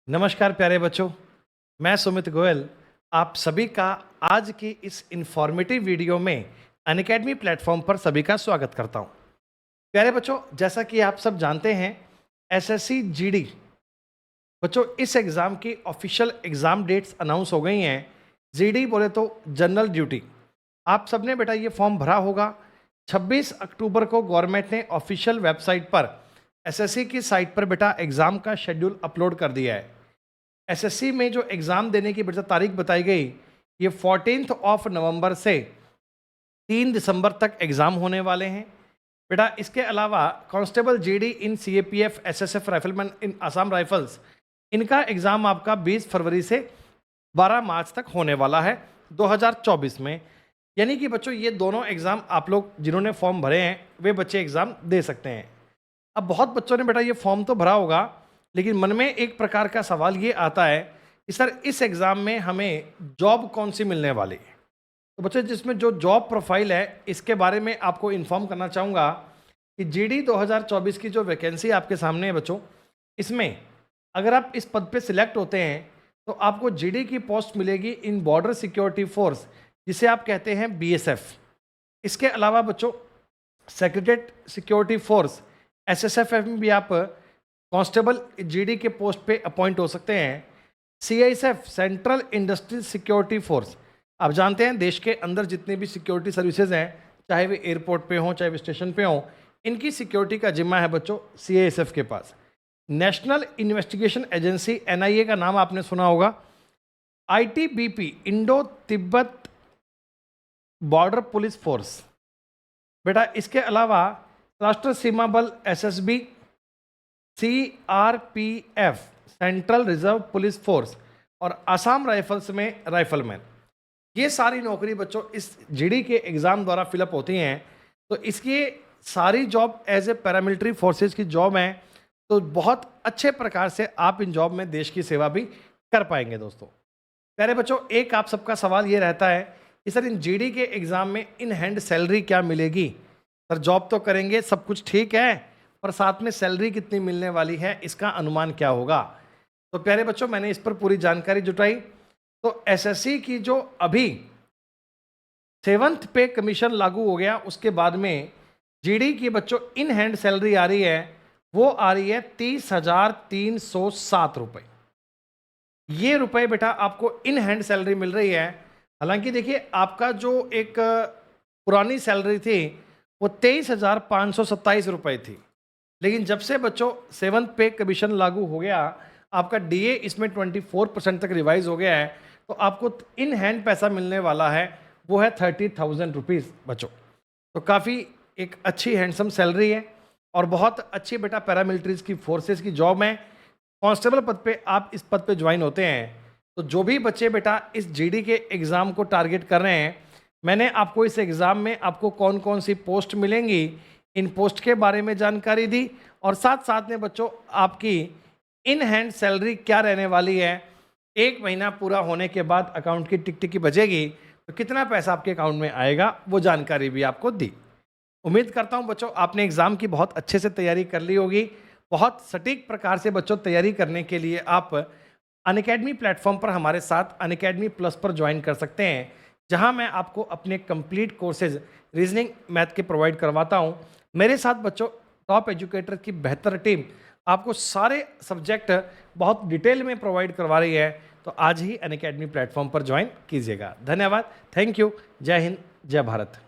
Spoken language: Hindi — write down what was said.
नमस्कार प्यारे बच्चों, मैं सुमित गोयल आप सभी का आज की इस इंफॉर्मेटिव वीडियो में अनअकैडमी प्लेटफॉर्म पर सभी का स्वागत करता हूं। प्यारे बच्चों, जैसा कि आप सब जानते हैं, एसएससी जीडी बच्चों इस एग्ज़ाम की ऑफिशियल एग्ज़ाम डेट्स अनाउंस हो गई हैं। जीडी बोले तो जनरल ड्यूटी, आप सबने बेटा ये फॉर्म भरा होगा। 26 अक्टूबर को गवर्नमेंट ने ऑफिशियल वेबसाइट पर एसएससी की साइट पर बेटा एग्ज़ाम का शेड्यूल अपलोड कर दिया है। एसएससी में जो एग्ज़ाम देने की बेटा तारीख बताई गई, ये 14 ऑफ नवंबर से 3 दिसंबर तक एग्ज़ाम होने वाले हैं। बेटा इसके अलावा कांस्टेबल जीडी इन सीएपीएफ एसएसएफ राइफलमैन इन आसाम राइफल्स, इनका एग्ज़ाम आपका 20 फरवरी से 12 मार्च तक होने वाला है 2024 में। यानी कि बच्चों ये दोनों एग्ज़ाम आप लोग जिन्होंने फॉर्म भरे हैं वे बच्चे एग्ज़ाम दे सकते हैं। अब बहुत बच्चों ने बेटा ये फॉर्म तो भरा होगा, लेकिन मन में एक प्रकार का सवाल ये आता है कि सर इस एग्ज़ाम में हमें जॉब कौन सी मिलने वाली है। तो बच्चों जिसमें जो जॉब प्रोफाइल है इसके बारे में आपको इन्फॉर्म करना चाहूँगा कि जीडी 2024 की जो वैकेंसी आपके सामने है बच्चों, इसमें अगर आप इस पद पे सिलेक्ट होते हैं तो आपको जीडी की पोस्ट मिलेगी इन बॉर्डर सिक्योरिटी फोर्स, जिसे आप कहते हैं बीएसएफ। इसके अलावा बच्चों सेक्रेटरीट सिक्योरिटी फोर्स एसएसएफ में भी आप कांस्टेबल जीडी के पोस्ट पे अपॉइंट हो सकते हैं। CISF central industrial security force, आप जानते हैं देश के अंदर जितनी भी सिक्योरिटी सर्विसेज हैं, चाहे वे एयरपोर्ट पे हों चाहे वे स्टेशन पे हों, इनकी सिक्योरिटी का जिम्मा है बच्चों सीआईएसएफ के पास। नेशनल इन्वेस्टिगेशन एजेंसी एनआईए का नाम आपने सुना होगा। ITBP Indo Tibet border police force, बेटा इसके अलावा राष्ट्रीय सीमा बल SSB, CRPF central reserve police force और आसाम राइफल्स में राइफलमैन, ये सारी नौकरी बच्चों इस जीडी के एग्ज़ाम द्वारा फिलअप होती हैं। तो इसकी सारी job as a paramilitary forces की जॉब हैं, तो बहुत अच्छे प्रकार से आप इन जॉब में देश की सेवा भी कर पाएंगे। दोस्तों प्यारे बच्चों, एक आप सबका सवाल ये रहता है कि सर इन जीडी के एग्ज़ाम में इन हैंड सैलरी क्या मिलेगी। सर जॉब तो करेंगे, सब कुछ ठीक है, पर साथ में सैलरी कितनी मिलने वाली है, इसका अनुमान क्या होगा। तो प्यारे बच्चों मैंने इस पर पूरी जानकारी जुटाई। तो एसएससी की जो अभी 7th पे कमीशन लागू हो गया, उसके बाद में जीडी की बच्चों इन हैंड सैलरी आ रही है, वो आ रही है 30,307 रुपये। ये रुपए बेटा आपको इन हैंड सैलरी मिल रही है। हालांकि देखिए आपका जो एक पुरानी सैलरी थी वो 23,527 रुपये थी, लेकिन जब से बच्चों 7th पे कमीशन लागू हो गया, आपका डीए इसमें 24% तक रिवाइज हो गया है, तो आपको इन हैंड पैसा मिलने वाला है वो है 30,000 रुपीज़ बच्चों। तो काफ़ी एक अच्छी हैंडसम सैलरी है और बहुत अच्छी बेटा पैरामिलिट्रीज की फोर्सेस की जॉब है। कांस्टेबल पद पे आप इस पद पे ज्वाइन होते हैं। तो जो भी बच्चे बेटा इस जीडी के एग्ज़ाम को टारगेट कर रहे हैं, मैंने आपको इस एग्ज़ाम में आपको कौन कौन सी पोस्ट मिलेंगी, इन पोस्ट के बारे में जानकारी दी, और साथ साथ में बच्चों आपकी इन हैंड सैलरी क्या रहने वाली है। 1 महीना पूरा होने के बाद अकाउंट की टिक टिकी बजेगी तो कितना पैसा आपके अकाउंट में आएगा, वो जानकारी भी आपको दी। उम्मीद करता हूँ बच्चों आपने एग्ज़ाम की बहुत अच्छे से तैयारी कर ली होगी। बहुत सटीक प्रकार से बच्चों तैयारी करने के लिए आप अनअकैडमी प्लेटफॉर्म पर हमारे साथ अनअकैडमी प्लस पर ज्वाइन कर सकते हैं, जहां मैं आपको अपने कंप्लीट कोर्सेज रीजनिंग मैथ के प्रोवाइड करवाता हूं। मेरे साथ बच्चों टॉप एजुकेटर की बेहतर टीम आपको सारे सब्जेक्ट बहुत डिटेल में प्रोवाइड करवा रही है। तो आज ही अनअकैडमी प्लेटफॉर्म पर ज्वाइन कीजिएगा। धन्यवाद, थैंक यू, जय हिंद, जय भारत।